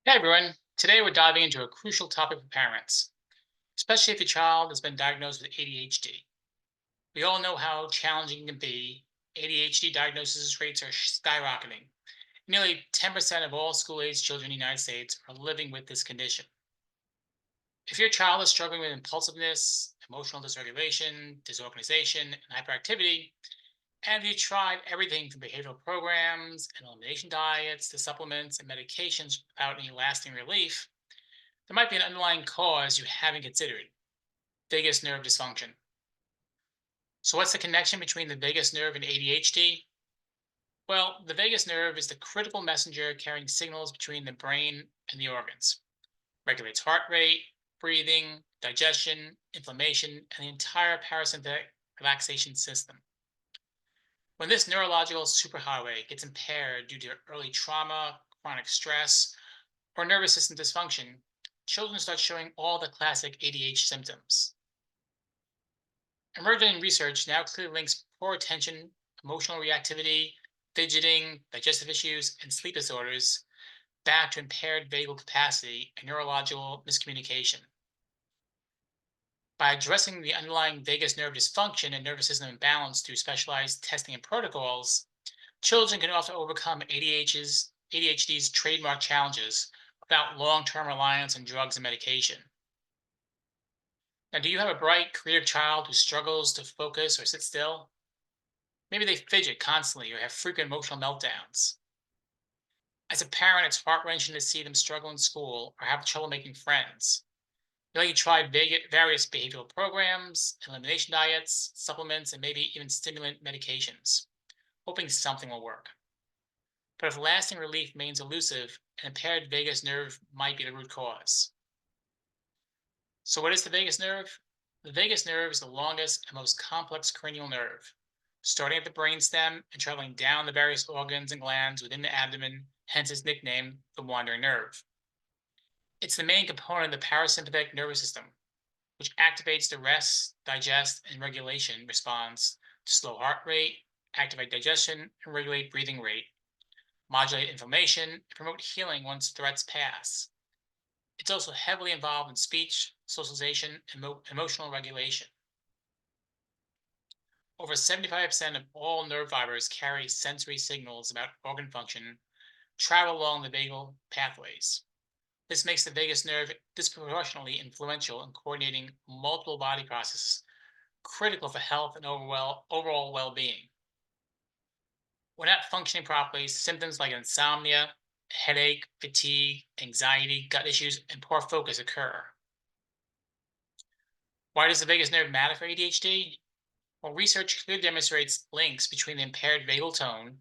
Hey everyone, today we're diving into a crucial topic for parents, especially if your child has been diagnosed with ADHD. We all know how challenging it can be. ADHD diagnosis rates are skyrocketing. Nearly 10% of all school aged children in the United States are living with this condition. If your child is struggling with impulsiveness, emotional dysregulation, disorganization, and hyperactivity, and if you tried everything from behavioral programs and elimination diets to supplements and medications without any lasting relief, there might be an underlying cause you haven't considered: vagus nerve dysfunction. So, what's the connection between the vagus nerve and ADHD? Well, the vagus nerve is the critical messenger carrying signals between the brain and the organs. Regulates heart rate, breathing, digestion, inflammation, and the entire parasympathetic relaxation system. When this neurological superhighway gets impaired due to early trauma, chronic stress, or nervous system dysfunction, children start showing all the classic ADHD symptoms. Emerging research now clearly links poor attention, emotional reactivity, fidgeting, digestive issues, and sleep disorders back to impaired vagal capacity and neurological miscommunication. By addressing the underlying vagus nerve dysfunction and nervous system imbalance through specialized testing and protocols, children can often overcome ADHD's trademark challenges without long term reliance on drugs and medication. Now, do you have a bright, creative child who struggles to focus or sit still? Maybe they fidget constantly or have frequent emotional meltdowns. As a parent, it's heart wrenching to see them struggle in school or have trouble making friends. You tried various behavioral programs, elimination diets, supplements, and maybe even stimulant medications, hoping something will work. But if lasting relief remains elusive, an impaired vagus nerve might be the root cause. So, what is the vagus nerve? The vagus nerve is the longest and most complex cranial nerve, starting at the brainstem and traveling down the various organs and glands within the abdomen, hence its nickname, the wandering nerve. It's the main component of the parasympathetic nervous system, which activates the rest, digest, and regulation response to slow heart rate, activate digestion, and regulate breathing rate, modulate inflammation, and promote healing once threats pass. It's also heavily involved in speech, socialization, and emotional regulation. Over 75% of all nerve fibers carry sensory signals about organ function travel along the vagal pathways. This makes the vagus nerve disproportionately influential in coordinating multiple body processes critical for health and overall well being. When not functioning properly, symptoms like insomnia, headache, fatigue, anxiety, gut issues, and poor focus occur. Why does the vagus nerve matter for ADHD? Well, research clearly demonstrates links between the impaired vagal tone,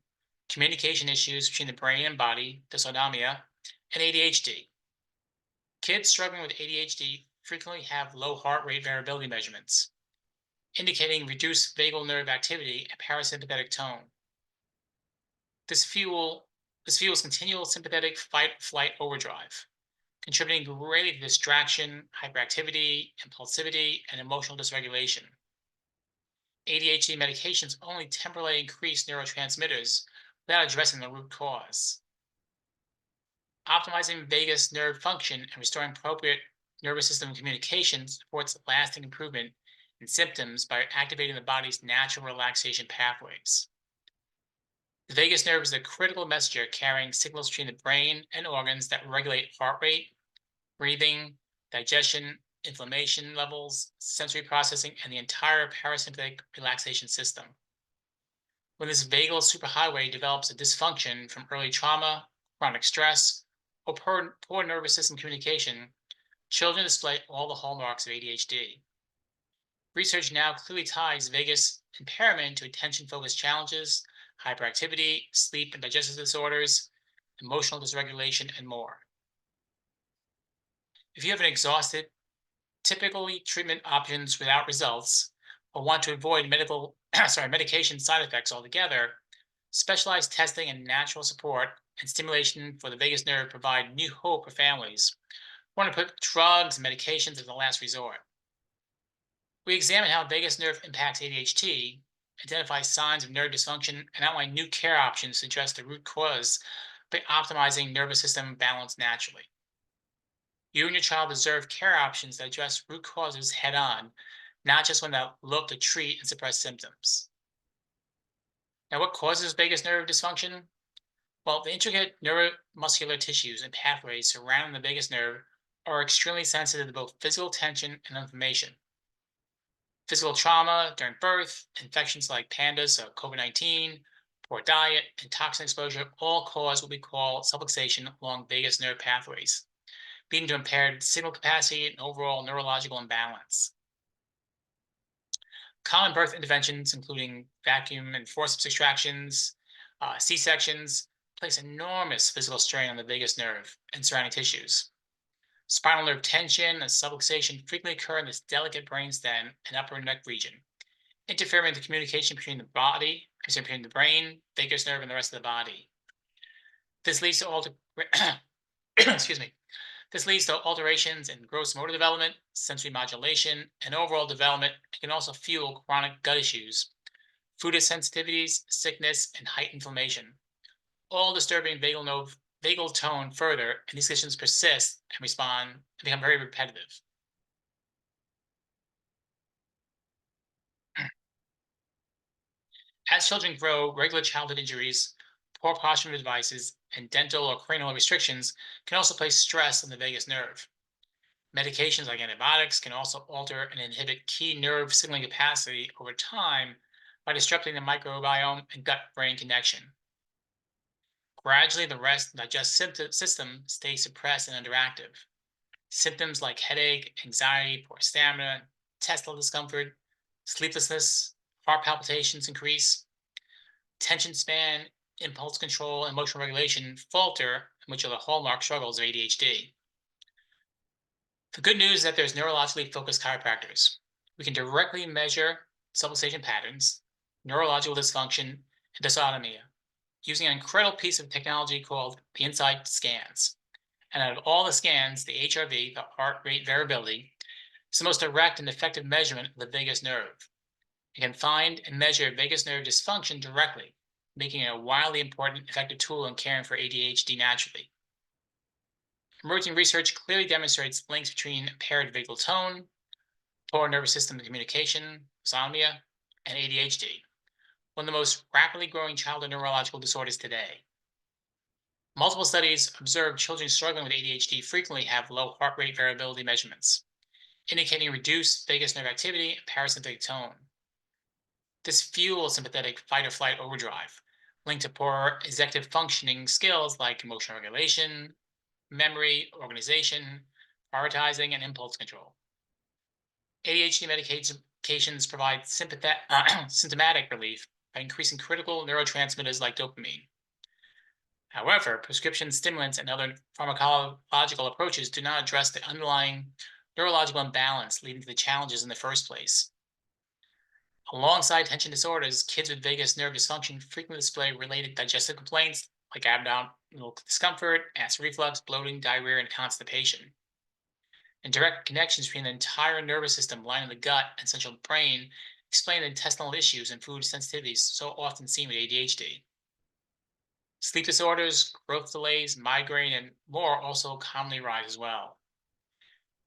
communication issues between the brain and body, dysautonomia, and ADHD. Kids struggling with ADHD frequently have low heart rate variability measurements, indicating reduced vagal nerve activity and parasympathetic tone. This fuel this fuels continual sympathetic fight flight overdrive, contributing greatly to distraction, hyperactivity, impulsivity, and emotional dysregulation. ADHD medications only temporarily increase neurotransmitters without addressing the root cause. Optimizing vagus nerve function and restoring appropriate nervous system communication supports lasting improvement in symptoms by activating the body's natural relaxation pathways. The vagus nerve is a critical messenger carrying signals between the brain and organs that regulate heart rate, breathing, digestion, inflammation levels, sensory processing, and the entire parasympathetic relaxation system. When this vagal superhighway develops a dysfunction from early trauma, chronic stress, or poor nervous system communication, children display all the hallmarks of ADHD. Research now clearly ties vagus impairment to attention focused challenges, hyperactivity, sleep and digestive disorders, emotional dysregulation, and more. If you haven't exhausted typically treatment options without results, or want to avoid medication side effects altogether, specialized testing and natural support and stimulation for the vagus nerve provide new hope for families who want to put drugs and medications as a last resort. We examine how vagus nerve impacts ADHD, identify signs of nerve dysfunction, and outline new care options to address the root cause by optimizing nervous system balance naturally. You and your child deserve care options that address root causes head on, not just one that look to treat and suppress symptoms. Now, what causes vagus nerve dysfunction? Well, the intricate neuromuscular tissues and pathways surrounding the vagus nerve are extremely sensitive to both physical tension and inflammation. Physical trauma during birth, infections like pandas or COVID-19, poor diet, and toxin exposure all cause what we call subluxation along vagus nerve pathways, leading to impaired signal capacity and overall neurological imbalance. Common birth interventions, including vacuum and forceps extractions, C-sections, place enormous physical strain on the vagus nerve and surrounding tissues. Spinal nerve tension and subluxation frequently occur in this delicate brainstem and upper neck region, interfering with the communication between the body, between the brain, vagus nerve, and the rest of the body. This leads to excuse me. This leads to alterations in gross motor development, sensory modulation, and overall development. It can also fuel chronic gut issues, food sensitivities, sickness, and height inflammation, all disturbing vagal tone further, and these conditions persist and respond and become very repetitive. As children grow, regular childhood injuries, poor postural devices, and dental or cranial restrictions can also place stress on the vagus nerve. Medications like antibiotics can also alter and inhibit key nerve signaling capacity over time by disrupting the microbiome and gut brain connection. Gradually, the rest and system stays suppressed and underactive. Symptoms like headache, anxiety, poor stamina, intestinal discomfort, sleeplessness, heart palpitations increase, attention span, impulse control, and emotional regulation falter, which are the hallmark struggles of ADHD. The good news is that there's neurologically focused chiropractors. We can directly measure subluxation patterns, neurological dysfunction, and dysautonomia using an incredible piece of technology called the Insight scans. And out of all the scans, the HRV, the heart rate variability, is the most direct and effective measurement of the vagus nerve. It can find and measure vagus nerve dysfunction directly, making it a wildly important, effective tool in caring for ADHD naturally. Emerging research clearly demonstrates links between impaired vagal tone, poor nervous system communication, insomnia, and ADHD, one of the most rapidly growing childhood neurological disorders today. Multiple studies observed children struggling with ADHD frequently have low heart rate variability measurements, indicating reduced vagus nerve activity and parasympathetic tone. This fuels sympathetic fight or flight overdrive, linked to poor executive functioning skills like emotional regulation, memory, organization, prioritizing, and impulse control. ADHD medications provide symptomatic relief by increasing critical neurotransmitters like dopamine. However, prescription stimulants and other pharmacological approaches do not address the underlying neurological imbalance leading to the challenges in the first place. Alongside attention disorders, kids with vagus nerve dysfunction frequently display related digestive complaints like abdominal discomfort, acid reflux, bloating, diarrhea, and constipation. And direct connections between the entire nervous system lining the gut and central brain explain the intestinal issues and food sensitivities so often seen with ADHD. Sleep disorders, growth delays, migraine, and more also commonly rise as well.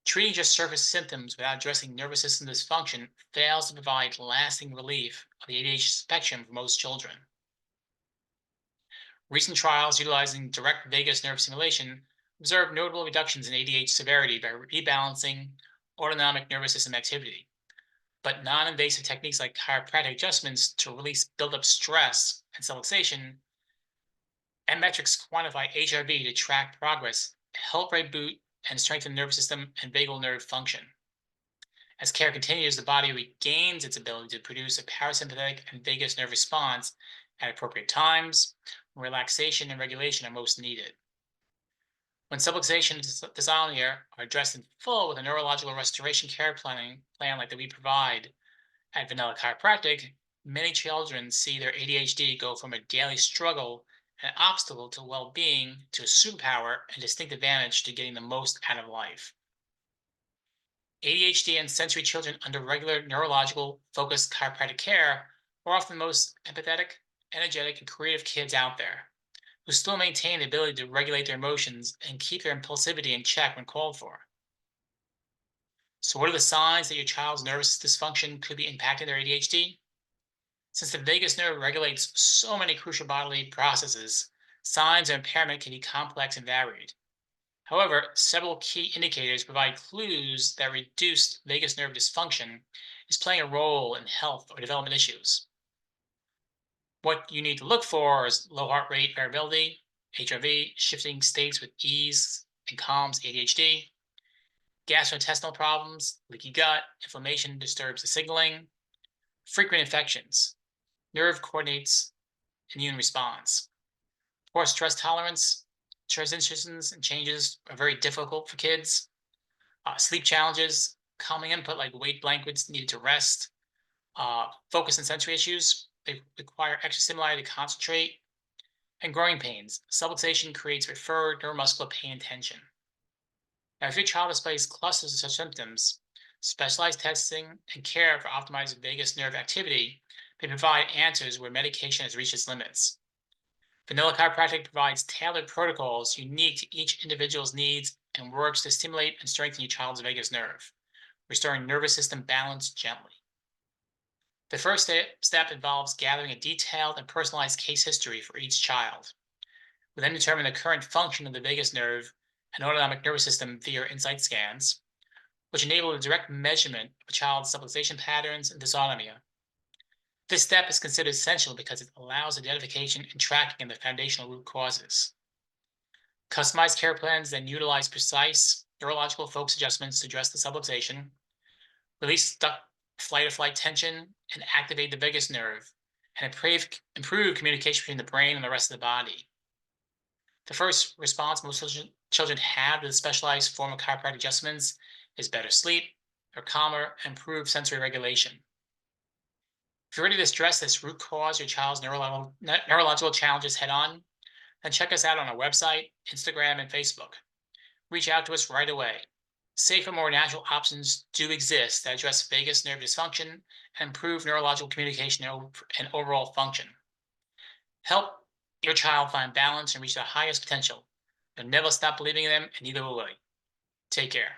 Treating just surface symptoms without addressing nervous system dysfunction fails to provide lasting relief of the ADHD spectrum for most children. Recent trials utilizing direct vagus nerve stimulation observed notable reductions in ADHD severity by rebalancing autonomic nervous system activity. But non invasive techniques like chiropractic adjustments to release buildup stress and subluxation and metrics quantify HRV to track progress help reboot and strengthen nervous system and vagal nerve function. As care continues, the body regains its ability to produce a parasympathetic and vagus nerve response at appropriate times when relaxation and regulation are most needed. When subluxation and dysautonomia are addressed in full with a neurological restoration care plan like that we provide at Vanilla Chiropractic, many children see their ADHD go from a daily struggle and obstacle to well being to a superpower and distinct advantage to getting the most out of life. ADHD and sensory children under regular neurological focused chiropractic care are often the most empathetic, energetic, and creative kids out there, who still maintain the ability to regulate their emotions and keep their impulsivity in check when called for. So, what are the signs that your child's nervous dysfunction could be impacting their ADHD? Since the vagus nerve regulates so many crucial bodily processes, signs of impairment can be complex and varied. However, several key indicators provide clues that reduced vagus nerve dysfunction is playing a role in health or development issues. What you need to look for is low heart rate variability, HRV, shifting states with ease and calms ADHD, gastrointestinal problems, leaky gut, inflammation disturbs the signaling, frequent infections, nerve coordinates immune response. Poor stress tolerance, transitions and changes are very difficult for kids. Sleep challenges, calming input like weight blankets needed to rest, focus and sensory issues, they require extra stimuli to concentrate, and growing pains. Subluxation creates referred neuromuscular pain and tension. Now, if your child displays clusters of such symptoms, specialized testing and care for optimized vagus nerve activity may provide answers where medication has reached its limits. Vanilla Chiropractic provides tailored protocols unique to each individual's needs and works to stimulate and strengthen your child's vagus nerve, restoring nervous system balance gently. The first step involves gathering a detailed and personalized case history for each child. We then determine the current function of the vagus nerve and autonomic nervous system via insight scans, which enable a direct measurement of a child's subluxation patterns and dysautonomia. This step is considered essential because it allows identification and tracking of the foundational root causes. Customized care plans then utilize precise neurological focus adjustments to address the subluxation, release stuck flight or flight tension, and activate the vagus nerve, and improve communication between the brain and the rest of the body. The first response most children have to the specialized form of chiropractic adjustments is better sleep, they're calmer, and improved sensory regulation. If you're ready to address this root cause your child's neurological challenges head on, then check us out on our website, Instagram, and Facebook. Reach out to us right away. Safer, more natural options do exist that address vagus nerve dysfunction and improve neurological communication and overall function. Help your child find balance and reach their highest potential. But never stop believing in them, and neither will we. Take care.